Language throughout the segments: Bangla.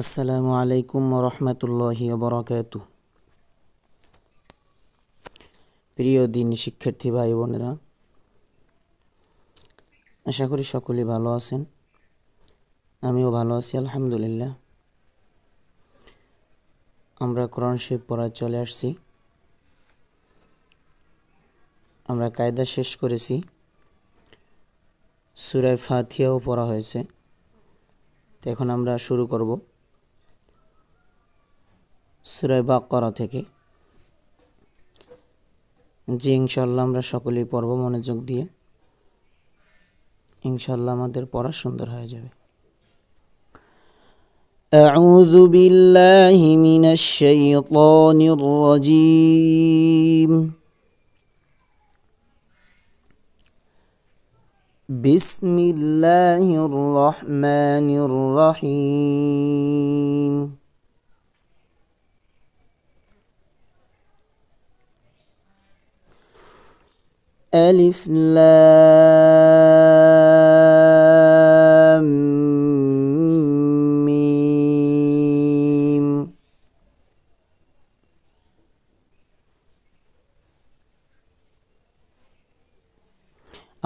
আসসালামু আলাইকুম রহমতুল্লাহি বারাকাতু। প্রিয় দিনী শিক্ষার্থী ভাই বোনেরা, আশা করি সকলেই ভালো আছেন। আমিও ভালো আছি আলহামদুলিল্লাহ। আমরা কোরআন শরীফ পড়ায় চলে আসছি। আমরা কায়দা শেষ করেছি, সূরা ফাতিহাও পড়া হয়েছে। তো এখন আমরা শুরু করব সূরা বাকারা থেকে। জি ইনশাআল্লাহ আমরা সকলেই পড়ব মনোযোগ দিয়ে। ইনশাআল্লাহ আমাদের পড়া সুন্দর হয়ে যাবে। أعوذ بالله من الشيطان الرجيم. بسم الله الرحمن الرحيم. ألف لام ميم.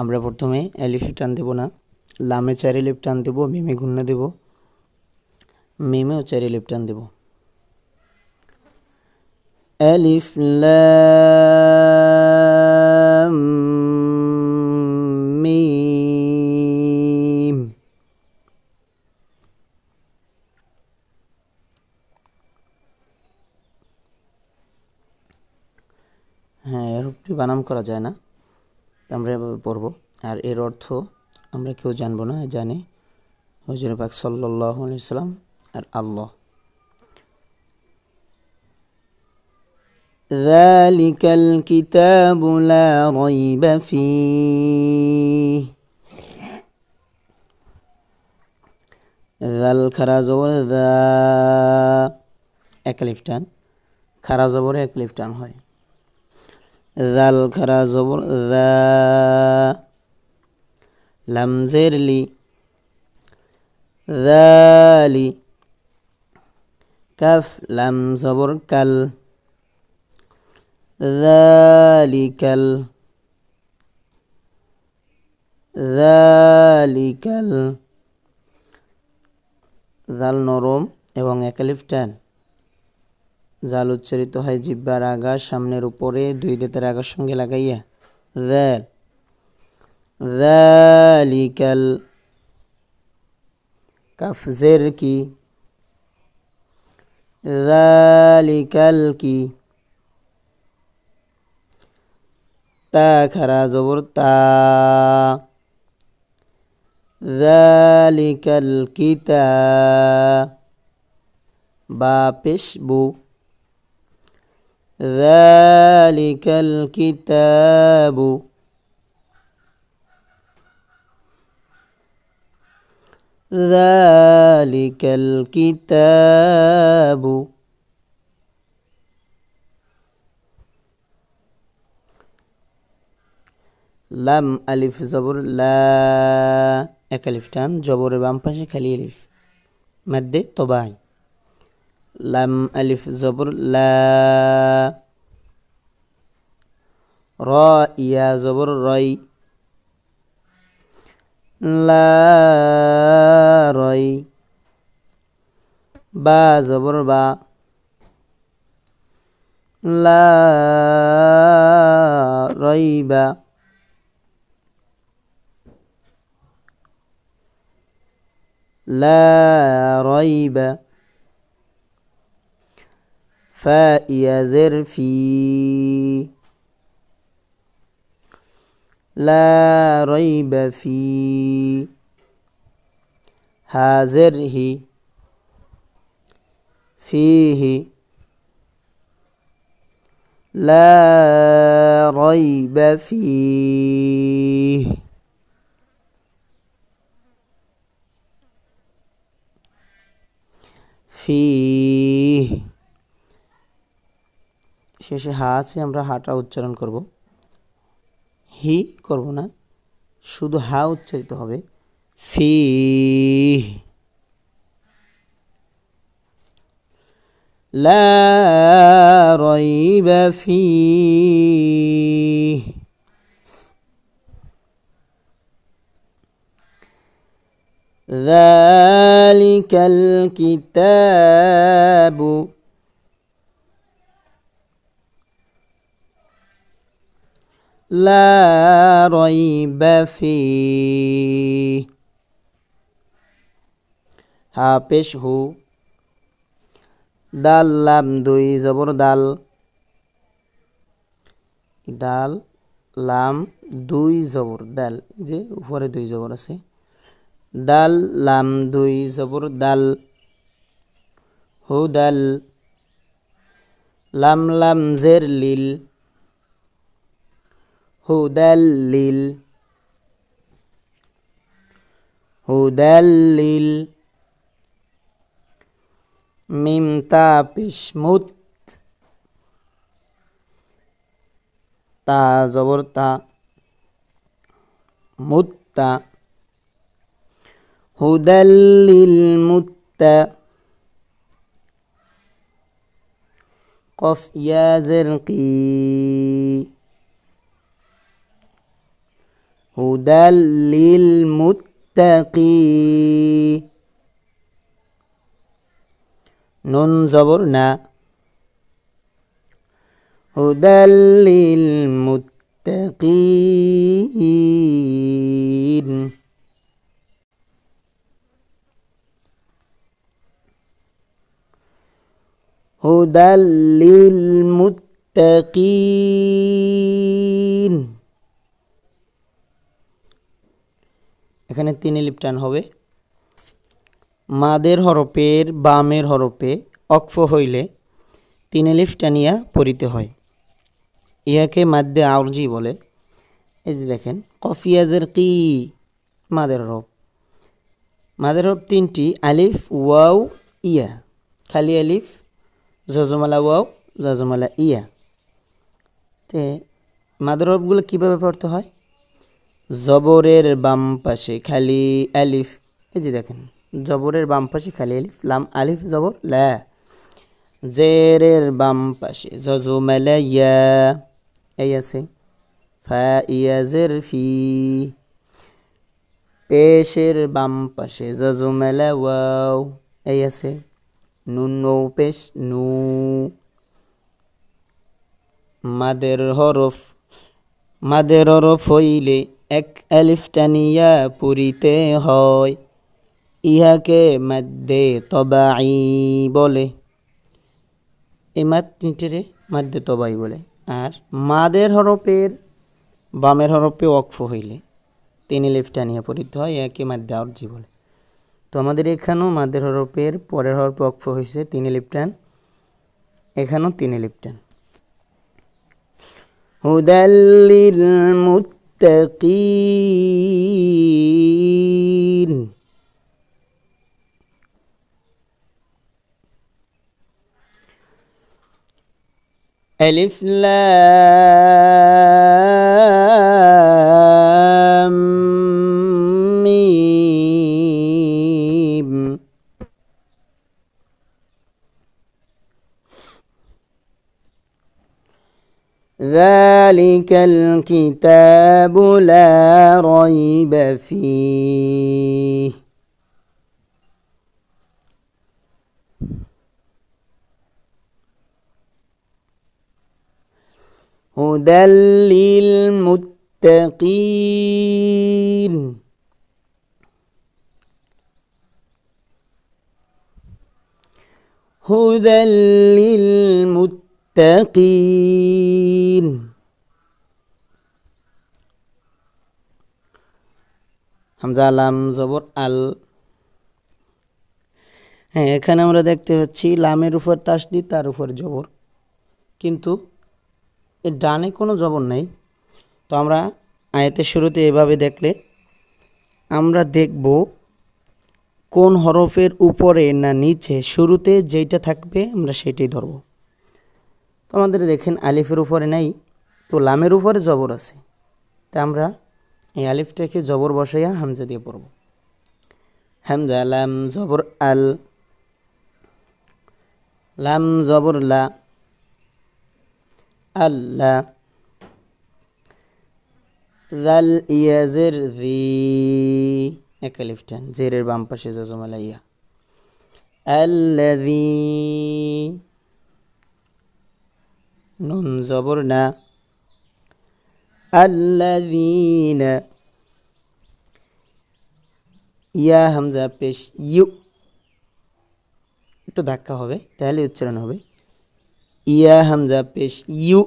আমরা প্রথমে এলিফ টান দেব না, লামে 4 এলিফ টান দেব, মিমে গুণনা দেব, মিমেও 4 এলিফ টান দেব। ألف لام ميم. হ্যাঁ, এর উপরে বানাম করা যায় না, আমরা এভাবে পড়ব। আর এর অর্থ আমরা কেউ জানবো না, জানে হুজুর পাক সাল্লাল্লাহু আলাইহি সাল্লাম আর আল্লাহ। ذلك الكتاب لا ريب فيه. ذل খারা জবর দা, এক আলিফ টান, খারা জবরে এক আলিফ টান হয়। ذل খারা জবর দা, লাম জের লি, ذالي, কাফ লাম জবর কাল, ذلكل, ذلكل, জাল নরম এবং এক আলিফ টান। জাল উচ্চারিত হয় জিহ্বার আগার সামনের উপরে দুই দাঁতের আগার সঙ্গে লাগাইয়া। যাল, যালিকাল, কাফ জের কি, যালিকাল কি, তা খারা জবর তা, যালিকাল কিতাব, বা পেশ বু, যালিকাল কিতাবু, যালিকাল কিতাবু। লাম আলিফ জবর লা, এক আলিফ টান, জবরের বাম পাশে খালি আলিফ, মাদ্দে তবাই। লাম আলিফ জবর লা, র ইয়া জবর রই, লা রই, বা জবর বা, লা রইবা, লা রইবা। ফা ইয়া জের ফি, লা রইবা ফি, হা জের হি, ফিহি, লা রইবা ফিহ। ফিহ শেষে হা আছে, আমরা হাটা উচ্চারণ করব, হি করব না, শুধু হা উচ্চারিত হবে। ফিহ। লা রাইবা ফীহ যালিকাল কিতাবু লা রাইবা ফীহ হা পেশ হু দাল লাম দুই জবর দাল দাল লাম দুই জবর দাল যে উপরে দুই জবর আছে দাল লাম দুই জবর দাল হুদাল লাম লাম জের লিল হুদাল্লিল হুদাল্লিল মিম তা পেশ মুত তা জবর তা মুত্তা হুদাল্লিল মুত্তা কফ ইয়া জের কি হুদাল্লিল মুত্তাকি নুন জবর না হুদাল্লিল মুত্তাকিন হুদাল্লিল মুত্তাকিন এখানে 3 এলিফ টান হবে মাদের হরফের বামের হরফে অক্ফ হইলে 3 এলিফ টানিয়া পড়িতে হয় ইহাকে মাদ্দে আরজি বলে এই যে দেখেন কফিয়াজের কি মাদের হরফ 3টি আলিফ ওয়াও ইয়া খালি আলিফ জজমালা ওয়াও জজমালা ইয়া তে মাদের হরফগুলো কীভাবে পড়তে হয় জবরের বাম পাশে খালি আলিফ এই যে দেখেন জবরের বাম পাশে খালি আলিফ লাম আলিফ জবর লা জেরের বাম পাশে জজমালা ইয়া এই আছে ফা ইয়া জের ফি পেশের বাম পাশে জজমালা ওয়াও এই আছে নুন নৌ পেশ নু মাদের হরফ হইলে এক আলিফ টানিয়া পড়িতে হয় ইহাকে মাদ্দে তবাই বলে এই মাদ তিনটেরে মাদ্দে তবাই বলে আর মাদের হরফের বামের হরফে ওয়াকফ হইলে 3 আলিফ টানিয়া পড়িতে হয় ইহাকে মাদ্দে আরজি বলে তো আমাদের এখানেও মাদের হরফের পরের হরফে ওয়াকফ হয়েছে 3 আলিফ টান এখানেও 3 আলিফ টান হুদাল্লিল মুত্তাকিন আলিফ লাম মিম ذلك الكتاب لا ريب فيه هدى للمتقين هدى للمتقين হামজা লাম জবর আল হ্যাঁ এখানে আমরা দেখতে পাচ্ছি লামের উপর তাসদিদ তার উপর জবর কিন্তু এর ডানে কোনো জবর নেই তো আমরা আয়াতের শুরুতে এভাবে দেখলে আমরা দেখব কোন হরফের উপরে না নিচে শুরুতে যেটা থাকবে আমরা সেটাই ধরব তো আমাদের দেখেন আলিফের উপরে নাই তো লামের উপরে জবর আছে তা আমরা এই আলিফটাকে জবর বসাইয়া হামজা দিয়ে পড়ব হামজা লাম জবর আল লাম জবর লা, আল্লাহ। জাল ইয়াজের জি, এক আলিফ টান, জেরের বাম পাশে জজমালা ইয়া। আল্লাযী, নুন জবর না, আল্লাযীনা, ইয়া হামজা পেশ ইউ, একটু ধাক্কা হবে তাহলে উচ্চারণ হবে। ইয়া হামজা পেশ ইউ,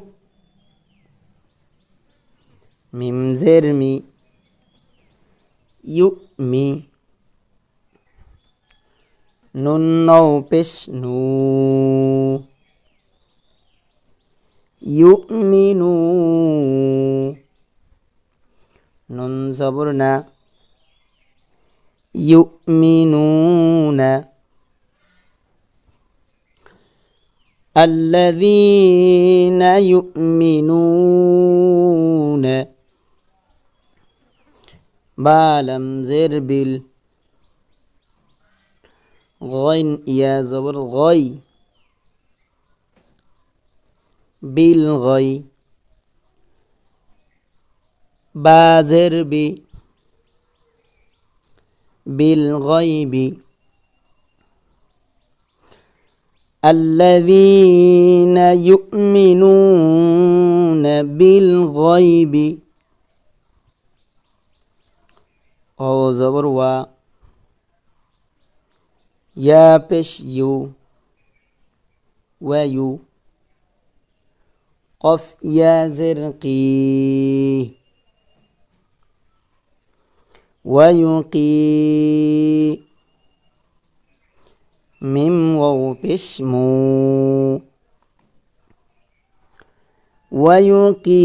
মিম জের মি, ইউ মি, নুন নও পেশ নু, ইউ মিনু, নুন জবর না, ইউ মিনুনা, الذين يؤمنون، بالم زر بال، غين يا زبر غي، بالغي، بازر بي، بالغيب، الذين يؤمنون بالغيب، أو زبر و، يا بش يو، ويو، قف يا زرقي، ويقي، ميم واو بش مو، ويقيموا،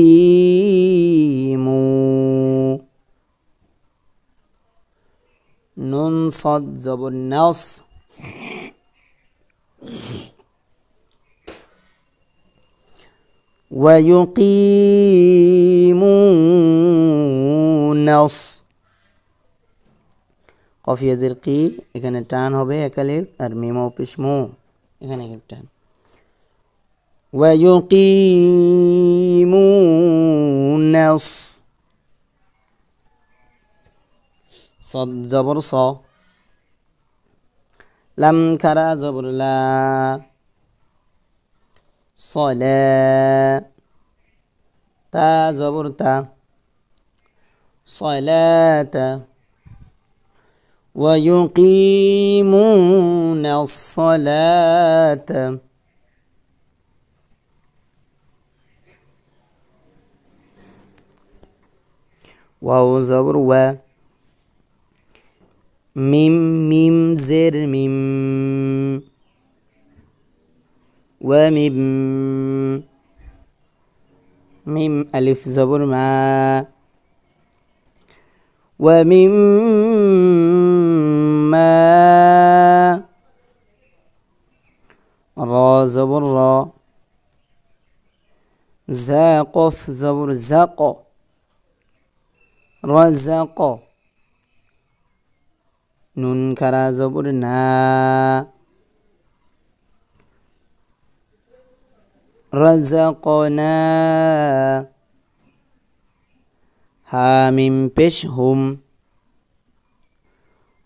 نون صد زبر نص، ويقيمون نص، কফ ইয়াজের কি, এখানে টান হবে এক আলিফ, আর মিম ও পেশ মু, এখানে এক টান। ويقيمون صد জবর স, লাম খারা জবর লা, সলা, তা জবর তা, সলাতা, ويقيمون الصلاة، واو زبر و، ميم ميم زر ميم، وميم، ميم ألف زبر ما، ومما، را زبر را، زا قف زبر زق، رزق، নুন খারা জবর না, রাযাকনা, হা মিম পেশ হুম,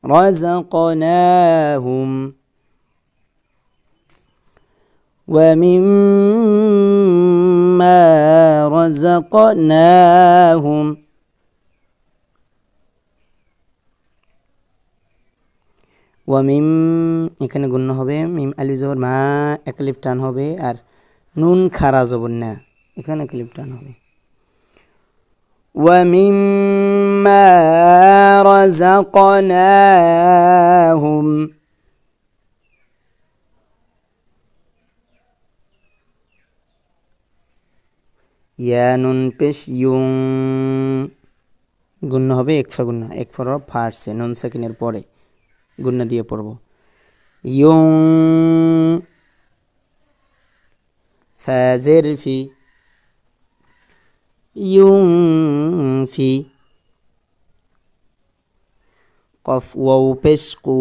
রাযাকনাহুম, ومما رزقناهم، ওয়ামিম, এখানে গুণ্য হবে, মিম আলিফ জবর মা, এক আলিফ টান হবে, আর নুন খারা জবর না, এখানে এক আলিফ টান হবে। ওয়ামিম্মা রাযাকনাহুম, ইয়া নুন পেশ ইউং, গুণ্য হবে একফা গুণ্য, একফার ফাটছে নুন সাকিনের পরে গুণ্য দিয়ে পড়ব। ইউং, ফাজের ফি, ইউংফি, কফ ওয়াও পেশ কু,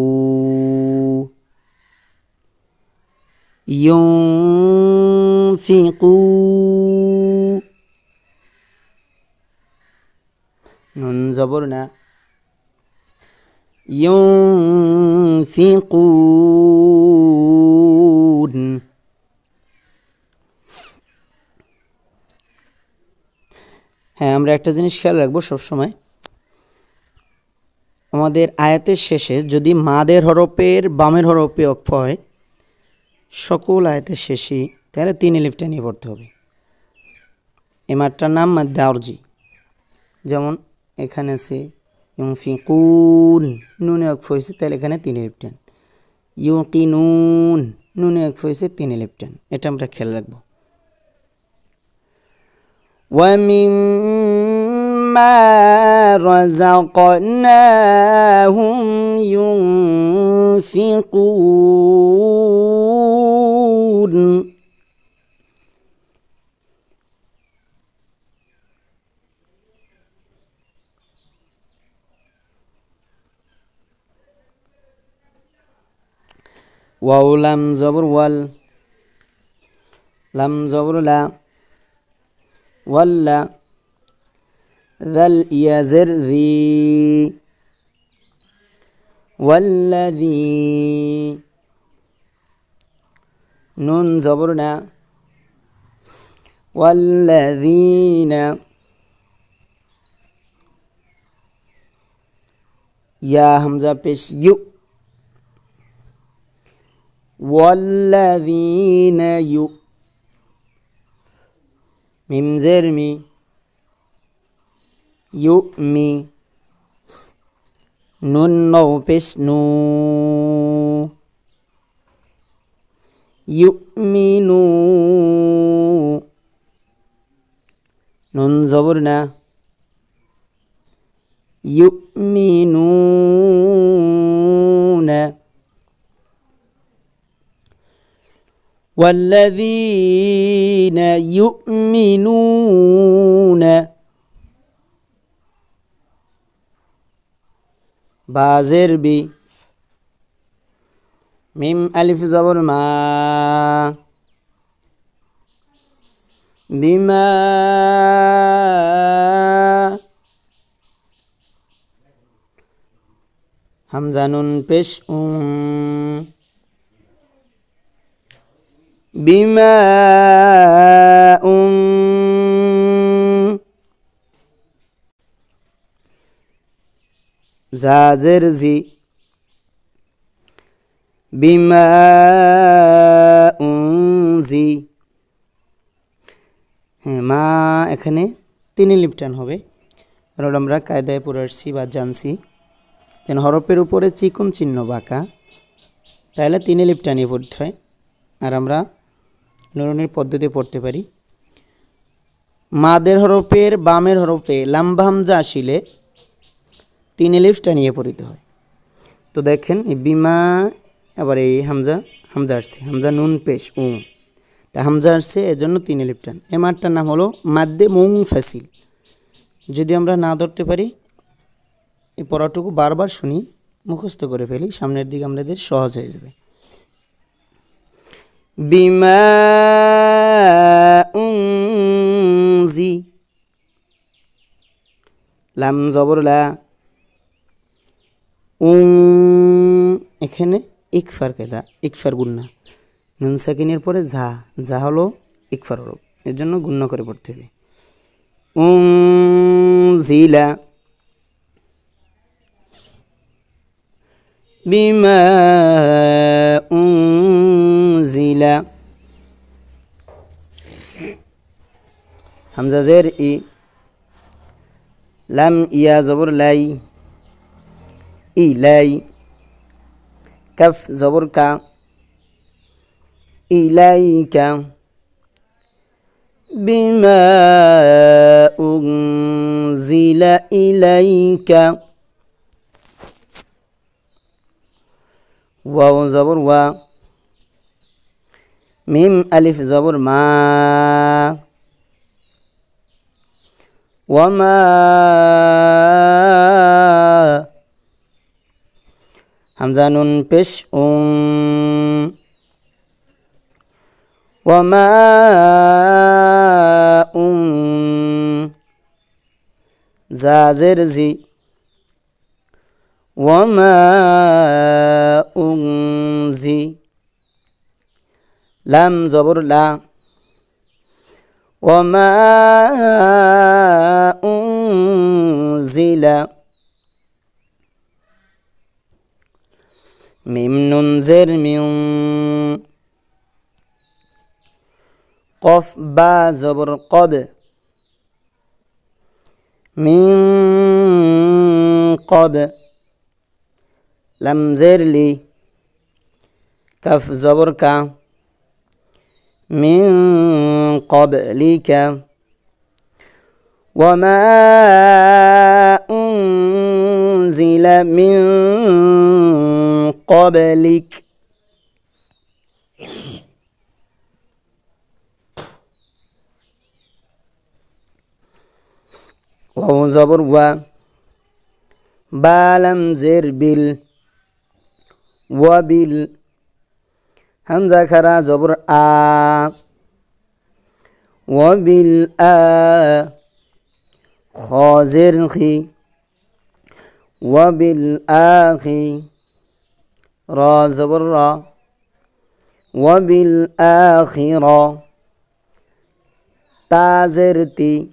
ইউনফিকু নুন জবর না ইউনফিকুন। হ্যাঁ, আমরা একটা জিনিস খেয়াল রাখবো সবসময়, আমাদের আয়াতের শেষে যদি মাদের হরফের বামের হরফে অক্ফ হয় সকল আয়াতের শেষে, তাহলে 3 এলিফটা নিয়ে পড়তে হবে। এই মাঠটার নাম মাদ্দে আরজি। যেমন এখানে আছে ইউনফিকুন, নুনে অক্ফ হয়েছে, তাহলে এখানে 3 এলিফটান। ইউকিনুন, নুনে অক্ফ হয়েছে, 3 এলিফটান। এটা আমরা খেয়াল রাখবো। وَمِمَّا رَزَقْنَاهُمْ يُنْفِقُونَ ওয়াও লাম জবর ওয়াল, লাম জবর লা, ওয়াল্লা, যাল ইয়াজের জি, ওয়াল্লাযী, নুন জবর না, ওয়াল্লাযীনা, ইয়া হামজা পেশ ইউ, ওয়াল্লাযীনা ইউ, মিম জের মি, ইউমি, নুন নও পেশ নু, ইউমিনু, নুন জবর না, ইউমিনুনা, والذين يؤمنون বাজের বি, মিম আলিফ জবর মা, বিমা, হামজা নুন পেশ বিমা জাজের জি, বিমা জি। হ্যাঁ, মা এখানে 3 এলিফটান হবে, কারণ আমরা কায়দায় পড়ে আসছি বা জানছি যেন হরফের উপরে চিকন চিহ্ন বাঁকা, তাহলে 3 এলিফটান নিয়ে পড়তে হয়। আর আমরা নুরনের পদ্ধতি পড়তে পারি। মাদের হরফের বামের হরফে লাম্বা হামজা আসিলে 3 এলিফটা নিয়ে পড়িতে হয়। তো দেখেন এই বিমা, আবার এই হামজা হামজা আসছে, হামজা নুন পেশ উ, তা হামজা আসছে এজন্য 3 এলিফটান। এই মাঠটার নাম হলো মাদ্দে মুনফাসিল। যদি আমরা না ধরতে পারি, এই পড়াটুকু বারবার শুনি, মুখস্থ করে ফেলি, সামনের দিকে আমাদের সহজ হয়ে যাবে। বিমা উনজি, লাম জবর লা, এখানে ইকফার কায়দা, ইকফার গুন্না, নুন সাকিনের পরে ঝা, যা হলো ইকফার হরফ, এর জন্য গুণ্য করে পড়তে হবে। উনজিলা, বিমা উনজিলা, হামজা জের ই, লাম ইয়া জবর লাই, ইলাই, কাফ জবর কা, ইলাইকা, বিমা উনজিলা ইলাইকা, ওয়াও জবর ওয়া, মিম আলিফ জবর মা, ওয়ামা, হামজা নুন পেশ وماء زازر زي وماء زي لام زبر لا وما أنزل ميم نون زر من قف با زبر قب من قب لم زر لي كف زبر كا من قبلك وما أنزل من قبلك وهو زبر و بالم زر بال وبال همزة خرا زبر آ وبالآ خازر خي وبالآخي را زبر را وبالآخرة تازرتي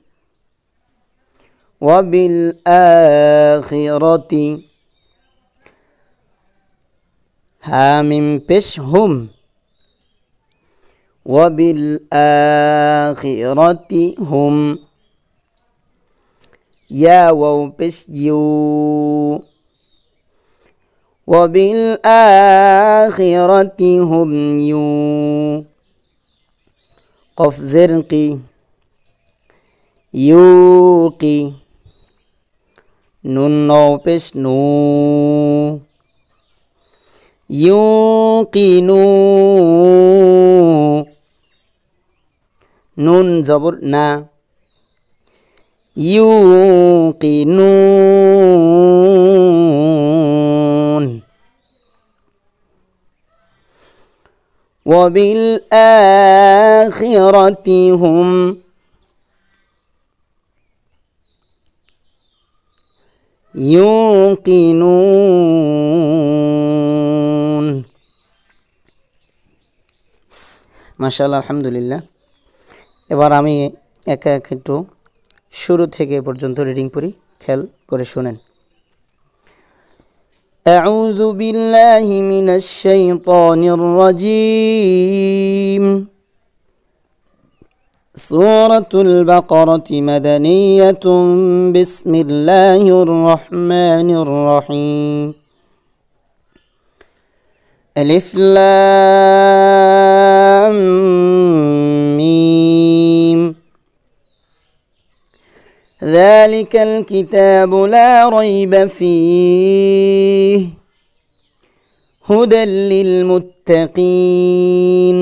وبالآخرة هامم بش هم وبالآخرة هم يا واو بش يو وبالآخرة هم يو قف زرقي يوقي نون نو بش نو يوقنو نون زبر نا يوقنون وبالآخرة هم يوقنون মাশাআল্লাহ আলহামদুলিল্লাহ। এবার আমি একা এক একটু শুরু থেকে পর্যন্ত রিডিং পড়ি, খেয়াল করে শুনেন। أعوذ بالله من الشيطان الرجيم سورة البقرة مدنية بسم الله الرحمن الرحيم ألف لام ميم ذلك الكتاب لا ريب فيه هدى للمتقين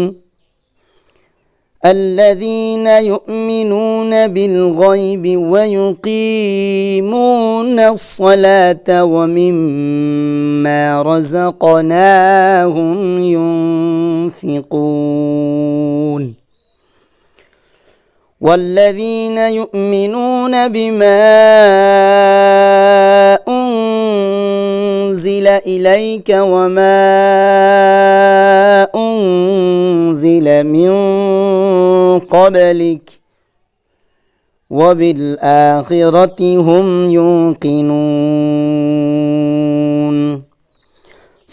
الذين يؤمنون بالغيب ويقيمون الصلاة ومما رزقناهم ينفقون والذين يؤمنون بما أنزل إليك وما أنزل من قبلك وبالآخرة هم يوقنون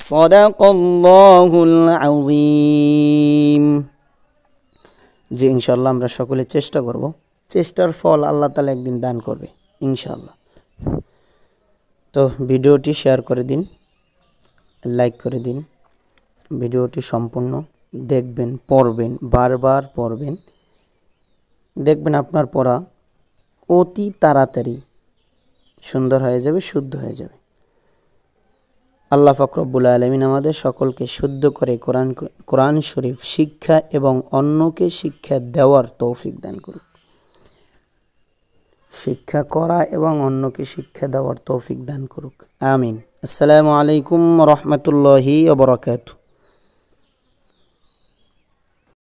صدق الله العظيم। যে ইনশাআল্লাহ আমরা সকলে চেষ্টা করব, চেষ্টার ফল আল্লাহ তাআলা একদিন দান করবে ইনশাআল্লাহ। তো ভিডিওটি শেয়ার করে দিন, লাইক করে দিন, ভিডিওটি সম্পূর্ণ দেখবেন, পড়বেন, বারবার পড়বেন, দেখবেন আপনার পড়া অতি তাড়াতাড়ি সুন্দর হয়ে যাবে, শুদ্ধ হয়ে যাবে। আল্লাহ পাক রব্বুল আলামিন আমাদের সকলকে শুদ্ধ করে কোরআন শরীফ শিক্ষা এবং অন্যকে শিক্ষা দেওয়ার তৌফিক দান করুক। শিক্ষা করা এবং অন্যকে শিক্ষা দেওয়ার তৌফিক দান করুক, আমিন। আসসালামু আলাইকুম ওয়া রাহমাতুল্লাহি ওয়া বারাকাতুহু।